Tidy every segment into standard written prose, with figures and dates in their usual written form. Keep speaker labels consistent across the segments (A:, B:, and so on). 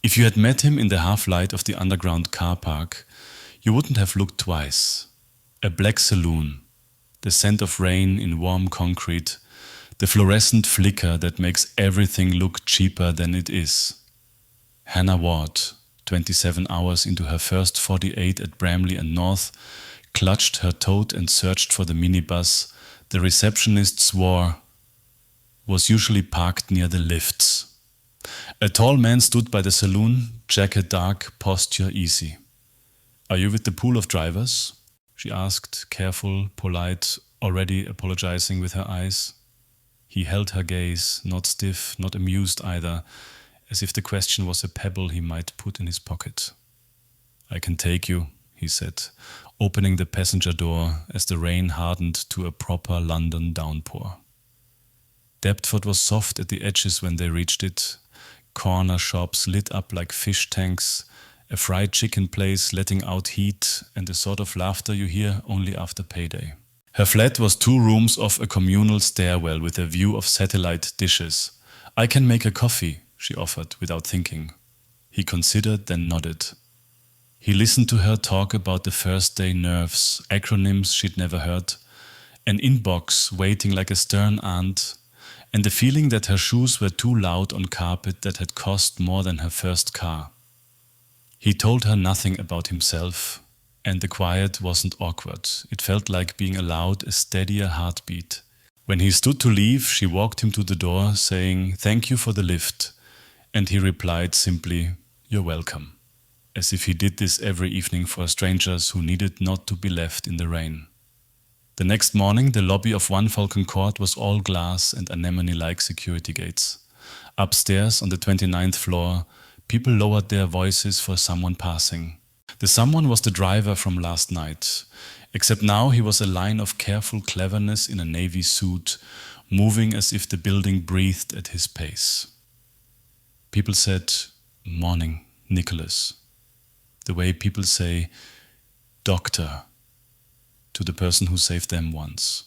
A: If you had met him in the half-light of the underground car park, you wouldn't have looked twice. A black saloon, the scent of rain in warm concrete, the fluorescent flicker that makes everything look cheaper than it is. Hannah Ward, 27 hours into her first 48 at Bramley and North, clutched her tote and searched for the minibus the receptionist swore was usually parked near the lifts. A tall man stood by the saloon, jacket dark, posture easy. "Are you with the pool of drivers?" she asked, careful, polite, already apologizing with her eyes. He held her gaze, not stiff, not amused either, as if the question was a pebble he might put in his pocket. "I can take you," he said, opening the passenger door as the rain hardened to a proper London downpour. Deptford was soft at the edges when they reached it. Corner shops lit up like fish tanks, a fried chicken place letting out heat, and the sort of laughter you hear only after payday. Her flat was 2 rooms off a communal stairwell with a view of satellite dishes. "I can make a coffee," she offered without thinking. He considered, then nodded. He listened to her talk about the first day nerves, acronyms she'd never heard, an inbox waiting like a stern aunt, and the feeling that her shoes were too loud on carpet that had cost more than her first car. He told her nothing about himself, and the quiet wasn't awkward. It felt like being allowed a steadier heartbeat. When he stood to leave, she walked him to the door, saying, "Thank you for the lift," and he replied simply, "You're welcome," as if he did this every evening for strangers who needed not to be left in the rain. The next morning, the lobby of 1 Falcon Court was all glass and anemone-like security gates. Upstairs, on the 29th floor, people lowered their voices for someone passing. The someone was the driver from last night, except now he was a line of careful cleverness in a navy suit, moving as if the building breathed at his pace. People said, "Morning, Nicholas," the way people say, "Doctor," to the person who saved them once.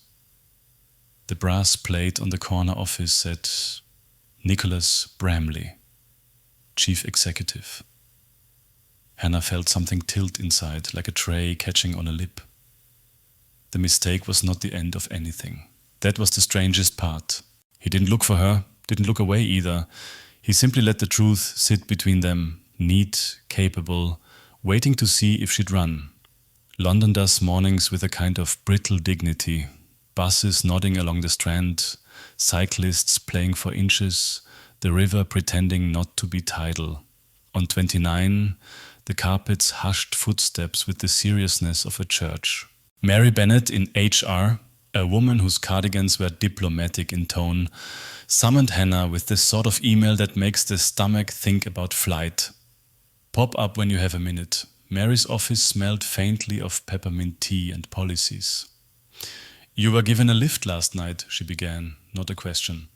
A: The brass plate on the corner office said, "Nicholas Bramley, Chief Executive." Hannah felt something tilt inside, like a tray catching on a lip. The mistake was not the end of anything. That was the strangest part. He didn't look for her, didn't look away either. He simply let the truth sit between them, neat, capable, waiting to see if she'd run. London does mornings with a kind of brittle dignity. Buses nodding along the Strand, cyclists playing for inches, the river pretending not to be tidal. On 29, the carpet's hushed footsteps with the seriousness of a church. Mary Bennett in HR, a woman whose cardigans were diplomatic in tone, summoned Hannah with the sort of email that makes the stomach think about flight. "Pop up when you have a minute." Mary's office smelled faintly of peppermint tea and policies. "You were given a lift last night," she began, not a question.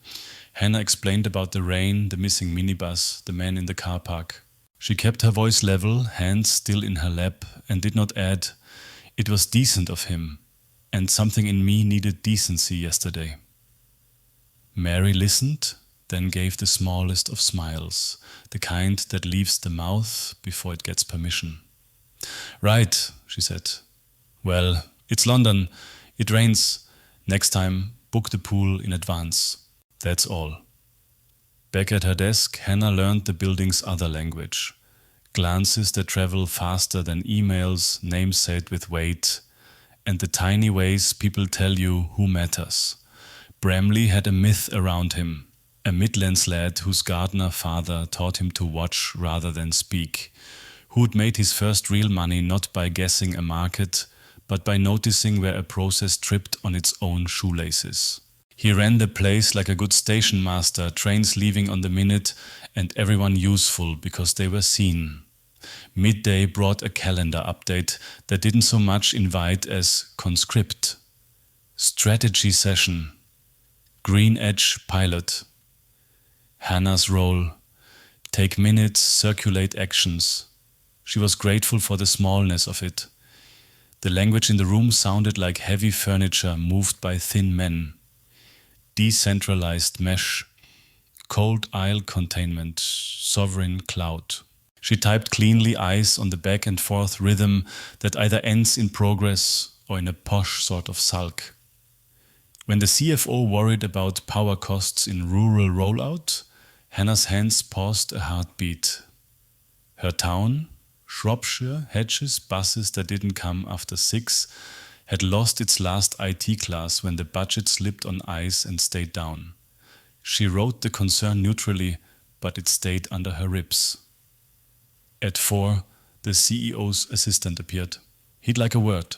A: Hannah explained about the rain, the missing minibus, the man in the car park. She kept her voice level, hands still in her lap, and did not add, "It was decent of him, and something in me needed decency yesterday." Mary listened, then gave the smallest of smiles, the kind that leaves the mouth before it gets permission. "Right," she said. "Well, it's London. It rains. Next time, book the pool in advance. That's all." Back at her desk, Hannah learned the building's other language. Glances that travel faster than emails, names said with weight, and the tiny ways people tell you who matters. Bramley had a myth around him, a Midlands lad whose gardener father taught him to watch rather than speak, who'd made his first real money not by guessing a market, but by noticing where a process tripped on its own shoelaces. He ran the place like a good station master, trains leaving on the minute, and everyone useful because they were seen. Midday brought a calendar update that didn't so much invite as conscript. Strategy session. Green Edge pilot. Hannah's role. Take minutes, circulate actions. She was grateful for the smallness of it. The language in the room sounded like heavy furniture moved by thin men. Decentralized mesh, cold aisle containment, sovereign cloud. She typed cleanly, eyes on the back and forth rhythm that either ends in progress or in a posh sort of sulk. When the CFO worried about power costs in rural rollout, Hannah's hands paused a heartbeat. Her town, Shropshire, hedges, buses that didn't come after 6, had lost its last IT class when the budget slipped on ice and stayed down. She wrote the concern neutrally, but it stayed under her ribs. At 4, the CEO's assistant appeared. He'd like a word,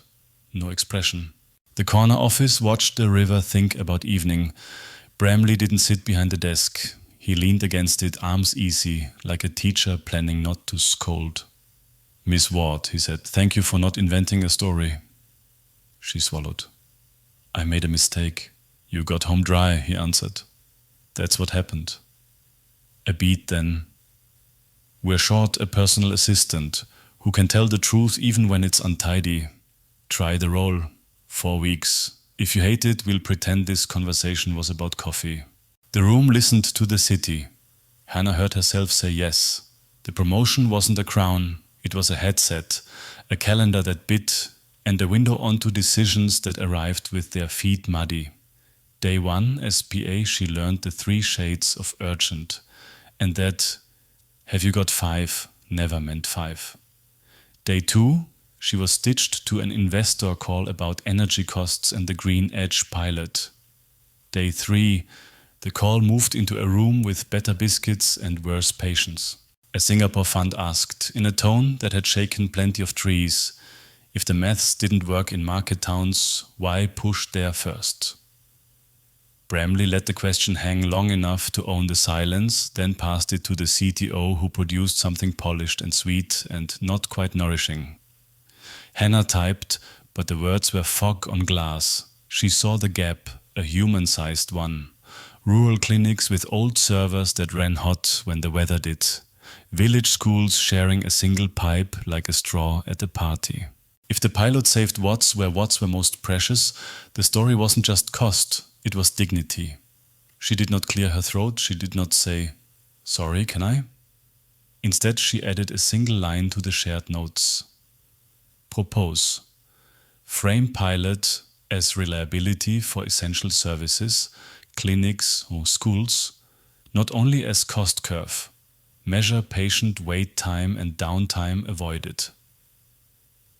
A: no expression. The corner office watched the river think about evening. Bramley didn't sit behind the desk. He leaned against it, arms easy, like a teacher planning not to scold. "Miss Ward," he said, "thank you for not inventing a story." She swallowed. "I made a mistake. You got home dry," he answered. "That's what happened." A beat then. "We're short a personal assistant who can tell the truth even when it's untidy. Try the role. 4 weeks. If you hate it, we'll pretend this conversation was about coffee." The room listened to the city. Hannah heard herself say yes. The promotion wasn't a crown, it was a headset, a calendar that bit, and a window onto decisions that arrived with their feet muddy. Day 1 as PA, she learned the 3 shades of urgent, and that "have you got 5" never meant 5. Day 2, she was stitched to an investor call about energy costs and the Green Edge pilot. Day 3, the call moved into a room with better biscuits and worse patients. A Singapore fund asked, in a tone that had shaken plenty of trees, if the maths didn't work in market towns, why push there first? Bramley let the question hang long enough to own the silence, then passed it to the CTO, who produced something polished and sweet and not quite nourishing. Hannah typed, but the words were fog on glass. She saw the gap, a human-sized one. Rural clinics with old servers that ran hot when the weather did. Village schools sharing a single pipe like a straw at a party. If the pilot saved watts where watts were most precious, the story wasn't just cost, it was dignity. She did not clear her throat, she did not say, "Sorry, can I?" Instead, she added a single line to the shared notes. Propose. Frame pilot as reliability for essential services, clinics or schools, not only as cost curve. Measure patient wait time and downtime avoided.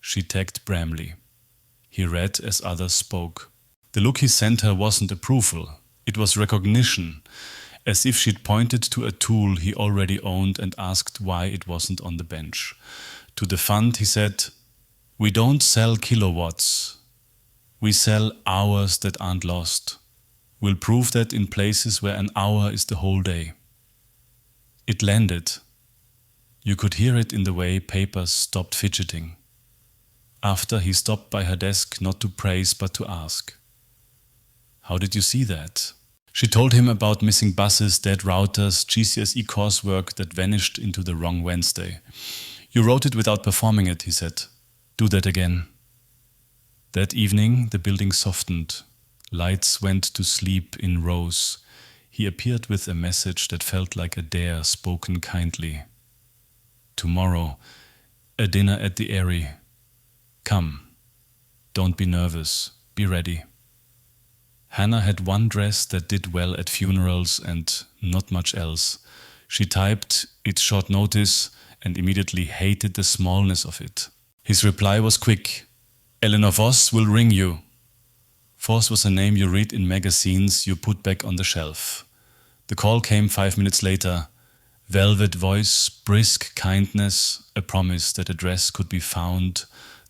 A: She tagged Bramley. He read as others spoke. The look he sent her wasn't approval, it was recognition, as if she'd pointed to a tool he already owned and asked why it wasn't on the bench. To the fund he said, "We don't sell kilowatts. We sell hours that aren't lost. We'll prove that in places where an hour is the whole day." It landed. You could hear it in the way papers stopped fidgeting. After, he stopped by her desk not to praise but to ask, "How did you see that?" She told him about missing buses, dead routers, GCSE coursework that vanished into the wrong Wednesday. "You wrote it without performing it," he said. "Do that again." That evening the building softened. Lights went to sleep in rows. He appeared with a message that felt like a dare spoken kindly. "Tomorrow, a dinner at the Airy. Come. Don't be nervous. Be ready." Hannah had one dress that did well at funerals and not much else. She typed, "It's short notice," and immediately hated the smallness of it. His reply was quick. "Eleanor Voss will ring you." Voss was a name you read in magazines you put back on the shelf. The call came 5 minutes later. Velvet voice, brisk kindness, a promise that a dress could be found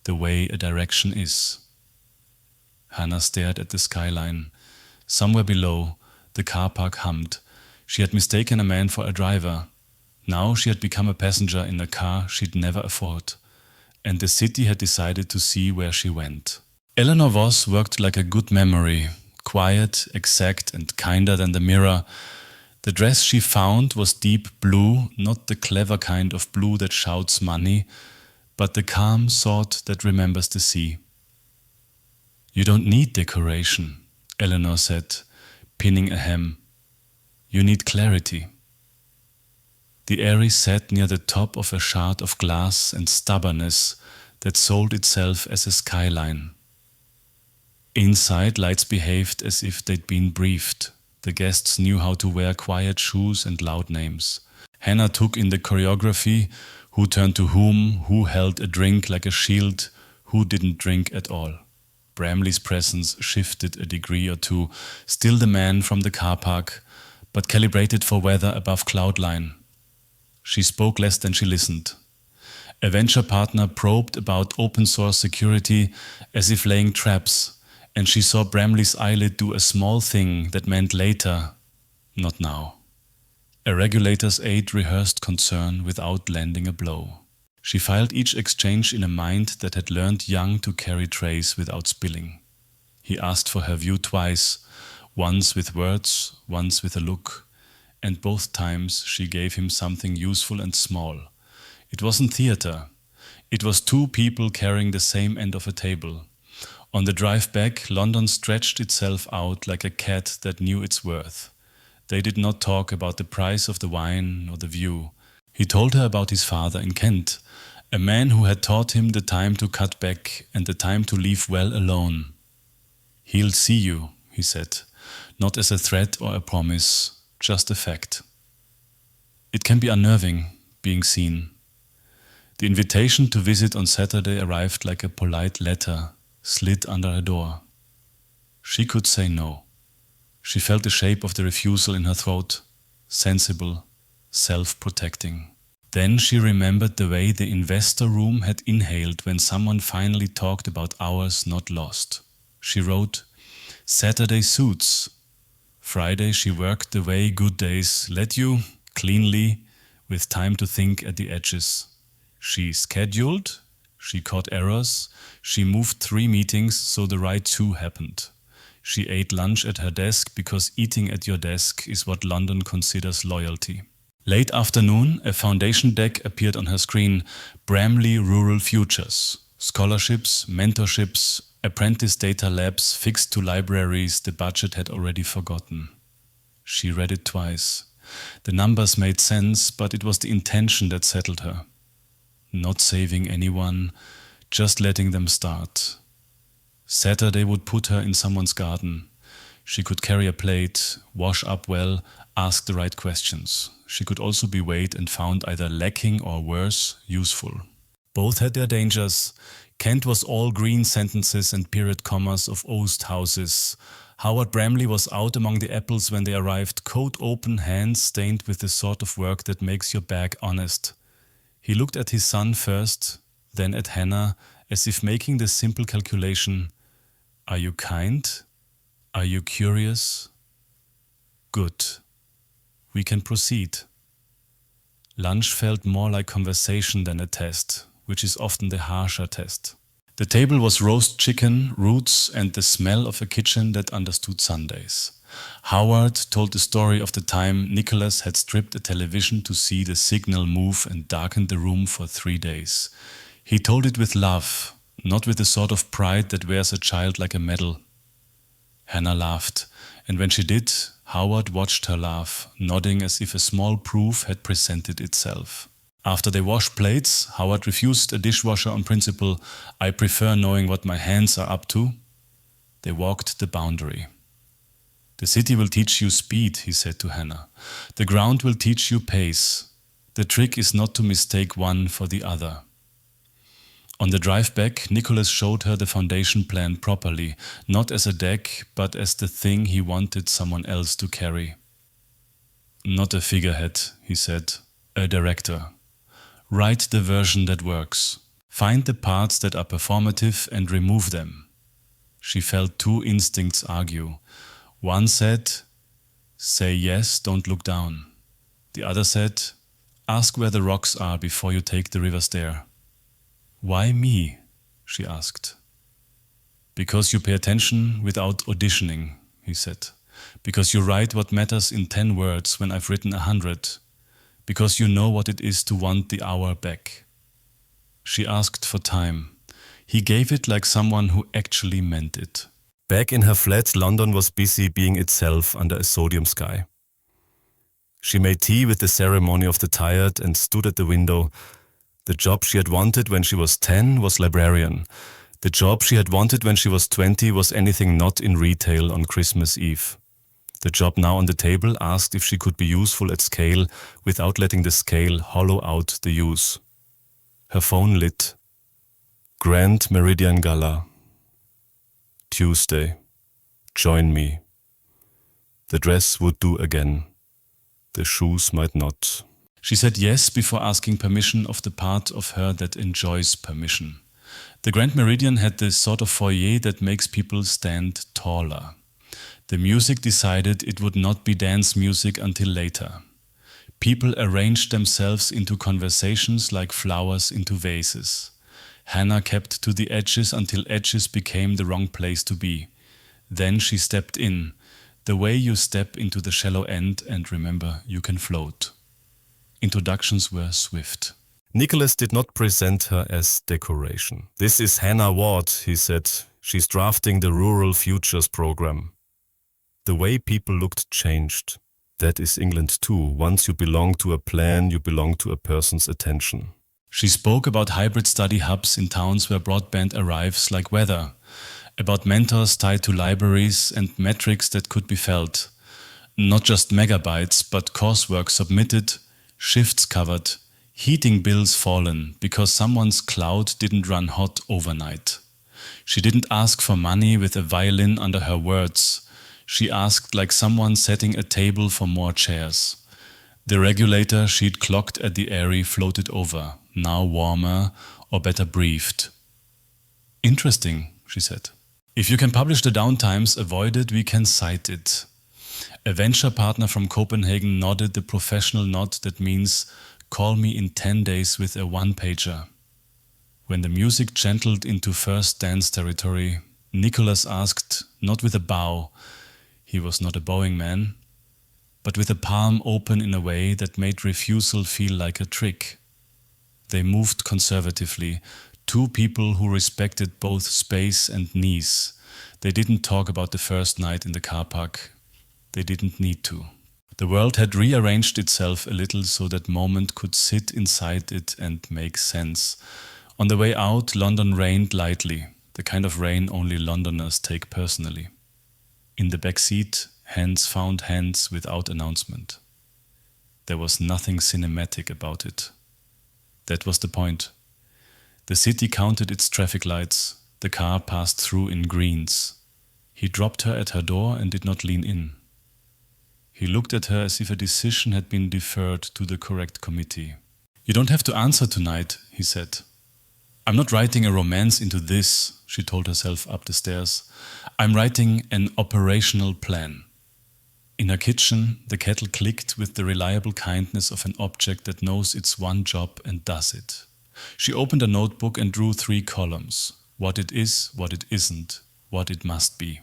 A: the way a direction is. Hannah stared at the skyline. Somewhere below, the car park hummed. She had mistaken a man for a driver. Now she had become a passenger in a car she'd never afford. And the city had decided to see where she went. Eleanor Voss worked like a good memory, quiet, exact, and kinder than the mirror. The dress she found was deep blue, not the clever kind of blue that shouts money, but the calm sort that remembers the sea. "You don't need decoration," Eleanor said, pinning a hem. "You need clarity." The Aries sat near the top of a shard of glass and stubbornness that sold itself as a skyline. Inside, lights behaved as if they'd been briefed. The guests knew how to wear quiet shoes and loud names. Hannah took in the choreography, who turned to whom, who held a drink like a shield, who didn't drink at all. Bramley's presence shifted a degree or two, still the man from the car park, but calibrated for weather above cloud line. She spoke less than she listened. A venture partner probed about open source security as if laying traps, and she saw Bramley's eyelid do a small thing that meant later, not now. A regulator's aide rehearsed concern without landing a blow. She filed each exchange in a mind that had learned young to carry trays without spilling. He asked for her view twice, once with words, once with a look, and both times she gave him something useful and small. It wasn't theater. It was two people carrying the same end of a table. On the drive back, London stretched itself out like a cat that knew its worth. They did not talk about the price of the wine or the view. He told her about his father in Kent, a man who had taught him the time to cut back and the time to leave well alone. "He'll see you," he said, not as a threat or a promise, just a fact. It can be unnerving, being seen. The invitation to visit on Saturday arrived like a polite letter, slid under her door. She could say no. She felt the shape of the refusal in her throat, sensible, self-protecting. Then she remembered the way the investor room had inhaled when someone finally talked about hours not lost. She wrote, "Saturday suits." Friday she worked the way good days let you, cleanly, with time to think at the edges. She scheduled, she caught errors, she moved 3 meetings so the right 2 happened. She ate lunch at her desk because eating at your desk is what London considers loyalty. Late afternoon, a foundation deck appeared on her screen, Bramley Rural Futures, scholarships, mentorships, apprentice data labs fixed to libraries the budget had already forgotten. She read it twice. The numbers made sense, but it was the intention that settled her. Not saving anyone, just letting them start. Saturday would put her in someone's garden. She could carry a plate, wash up well, ask the right questions. She could also be weighed and found either lacking or worse, useful. Both had their dangers. Kent was all green sentences and period commas of oast houses. Howard Bramley was out among the apples when they arrived, coat open, hands stained with the sort of work that makes your back honest. He looked at his son first, then at Hannah, as if making the simple calculation, "Are you kind? Are you curious? Good. We can proceed." Lunch felt more like conversation than a test, which is often the harsher test. The table was roast chicken, roots, and the smell of a kitchen that understood Sundays. Howard told the story of the time Nicholas had stripped a television to see the signal move and darkened the room for 3 days. He told it with love, not with the sort of pride that wears a child like a medal. Hannah laughed, and when she did, Howard watched her laugh, nodding as if a small proof had presented itself. After they washed plates, Howard refused a dishwasher on principle, "I prefer knowing what my hands are up to." They walked the boundary. "The city will teach you speed," he said to Hannah. "The ground will teach you pace. The trick is not to mistake one for the other." On the drive back, Nicholas showed her the foundation plan properly, not as a deck, but as the thing he wanted someone else to carry. "Not a figurehead," he said, "a director. Write the version that works. Find the parts that are performative and remove them." She felt 2 instincts argue. One said, "Say yes, don't look down." The other said, "Ask where the rocks are before you take the river stair." "Why me?" she asked. "Because you pay attention without auditioning," he said. "Because you write what matters in 10 words when I've written 100. Because you know what it is to want the hour back." She asked for time. He gave it like someone who actually meant it. Back in her flat, London was busy being itself under a sodium sky.
B: She made tea with the ceremony of the tired and stood at the window. The job she had wanted when she was 10 was librarian. The job she had wanted when she was 20 was anything not in retail on Christmas Eve. The job now on the table asked if she could be useful at scale without letting the scale hollow out the use. Her phone lit. Grand Meridian Gala. Tuesday. Join me. The dress would do again. The shoes might not.
A: She said yes before asking permission of the part of her that enjoys permission. The Grand Meridian had this sort of foyer that makes people stand taller. The music decided it would not be dance music until later. People arranged themselves into conversations like flowers into vases. Hannah kept to the edges until edges became the wrong place to be. Then she stepped in, the way you step into the shallow end and remember you can float. Introductions were swift.
B: Nicholas did not present her as decoration. This is Hannah Ward, he said. She's drafting the Rural Futures program. The way people looked changed. That is England too. Once you belong to a plan, you belong to a person's attention.
A: She spoke about hybrid study hubs in towns where broadband arrives like weather, about mentors tied to libraries and metrics that could be felt. Not just megabytes, but coursework submitted, shifts covered, heating bills fallen because someone's cloud didn't run hot overnight. She didn't ask for money with a violin under her words. She asked like someone setting a table for more chairs. The regulator she'd clocked at the Airy floated over, now warmer or better briefed. Interesting, she said. If you can publish the downtimes avoided, we can cite it. A venture partner from Copenhagen nodded the professional nod that means call me in 10 days with a one-pager. When the music gentled into first dance territory, Nicholas asked, not with a bow, he was not a bowing man, but with a palm open in a way that made refusal feel like a trick. They moved conservatively, two people who respected both space and knees. They didn't talk about the first night in the car park. They didn't need to. The world had rearranged itself a little so that moment could sit inside it and make sense. On the way out, London rained lightly, the kind of rain only Londoners take personally. In the back seat, hands found hands without announcement. There was nothing cinematic about it. That was the point. The city counted its traffic lights. The car passed through in greens. He dropped her at her door and did not lean in. He looked at her as if a decision had been deferred to the correct committee. You don't have to answer tonight, he said. I'm not writing a romance into this, she told herself up the stairs. I'm writing an operational plan. In her kitchen, the kettle clicked with the reliable kindness of an object that knows its one job and does it. She opened a notebook and drew 3 columns. What it is, what it isn't, what it must be.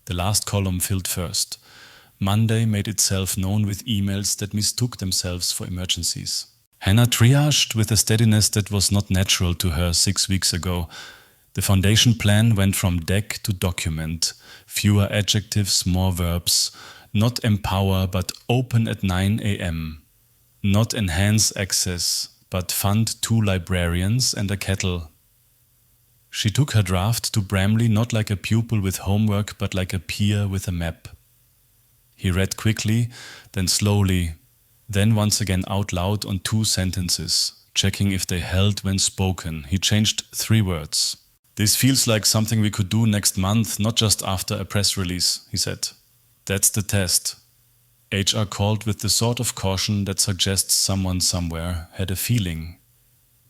A: The last column filled first. Monday made itself known with emails that mistook themselves for emergencies. Hannah triaged with a steadiness that was not natural to her 6 weeks ago. The foundation plan went from deck to document. Fewer adjectives, more verbs. Not empower, but open at 9 a.m. Not enhance access, but fund 2 librarians and a kettle. She took her draft to Bramley not like a pupil with homework, but like a peer with a map. He read quickly, then slowly, then once again out loud on 2 sentences, checking if they held when spoken. He changed 3 words. This feels like something we could do next month, not just after a press release, he said. That's the test. HR called with the sort of caution that suggests someone somewhere had a feeling.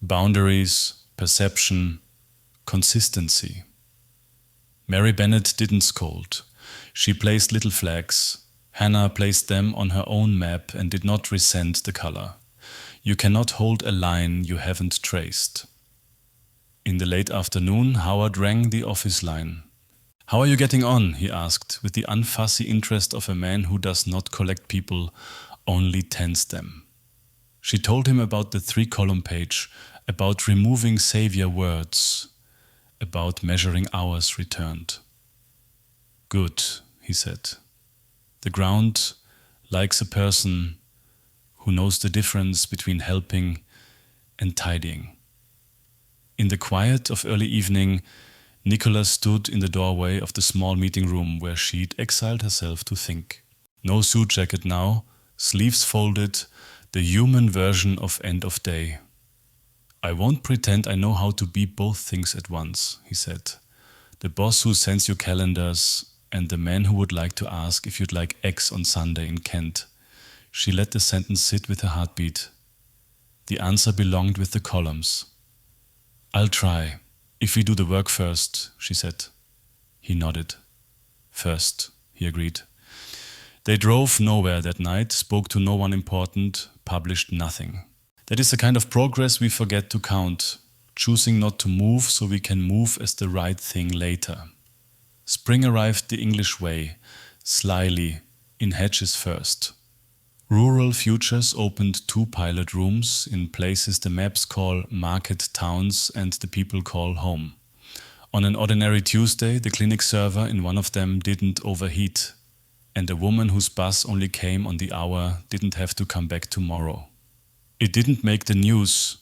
A: Boundaries, perception, consistency. Mary Bennett didn't scold. She placed little flags. Hannah placed them on her own map and did not resent the color. You cannot hold a line you haven't traced. In the late afternoon, Howard rang the office line. How are you getting on? He asked, with the unfussy interest of a man who does not collect people, only tends them. She told him about the 3-column page, about removing savior words, about measuring hours returned. Good, he said. The ground likes a person who knows the difference between helping and tidying. In the quiet of early evening, Nicola stood in the doorway of the small meeting room where she'd exiled herself to think. No suit jacket now, sleeves folded, the human version of end of day. I won't pretend I know how to be both things at once, he said. The boss who sends you calendars and the man who would like to ask if you'd like eggs on Sunday in Kent. She let the sentence sit with her heartbeat. The answer belonged with the columns. I'll try, if we do the work first, she said. He nodded. First, he agreed. They drove nowhere that night, spoke to no one important, published nothing. That is the kind of progress we forget to count, choosing not to move so we can move as the right thing later. Spring arrived the English way, slyly, in hedges first. Rural Futures opened 2 pilot rooms in places the maps call market towns and the people call home. On an ordinary Tuesday, the clinic server in one of them didn't overheat, and a woman whose bus only came on the hour didn't have to come back tomorrow. It didn't make the news.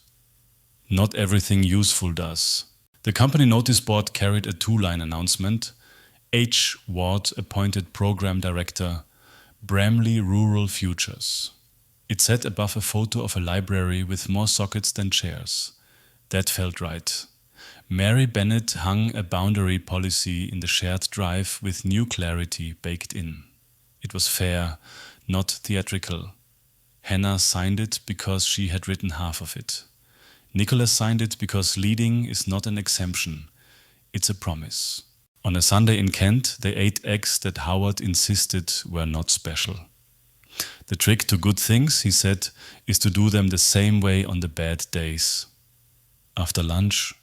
A: Not everything useful does. The company notice board carried a 2-line announcement. H. Ward appointed program director, Bramley Rural Futures. It sat above a photo of a library with more sockets than chairs. That felt right. Mary Bennett hung a boundary policy in the shared drive with new clarity baked in. It was fair, not theatrical. Hannah signed it because she had written half of it. Nicholas signed it because leading is not an exemption, it's a promise. On a Sunday in Kent, they ate eggs that Howard insisted were not special. The trick to good things, he said, is to do them the same way on the bad days. After lunch,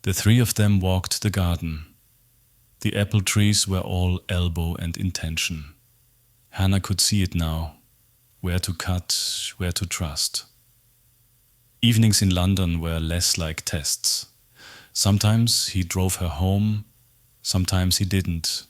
A: the 3 of them walked the garden. The apple trees were all elbow and intention. Hannah could see it now, where to cut, where to trust. Evenings in London were less like tests. Sometimes he drove her home, sometimes he didn't.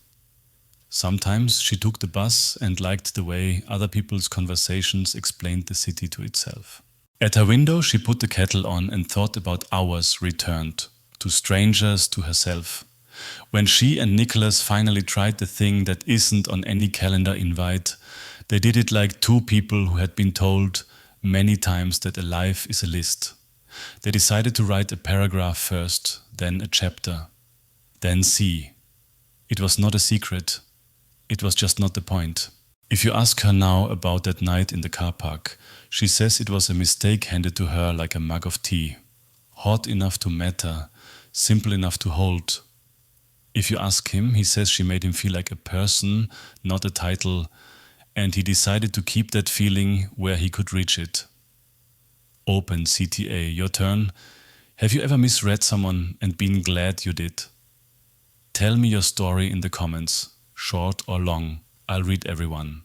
A: Sometimes she took the bus and liked the way other people's conversations explained the city to itself. At her window she put the kettle on and thought about hours returned, to strangers, to herself. When she and Nicholas finally tried the thing that isn't on any calendar invite, they did it like 2 people who had been told many times that a life is a list. They decided to write a paragraph first, then a chapter, then see. It was not a secret. It was just not the point. If you ask her now about that night in the car park, she says it was a mistake handed to her like a mug of tea. Hot enough to matter, simple enough to hold. If you ask him, he says she made him feel like a person, not a title, and he decided to keep that feeling where he could reach it. Open CTA, your turn. Have you ever misread someone and been glad you did? Tell me your story in the comments, short or long. I'll read everyone.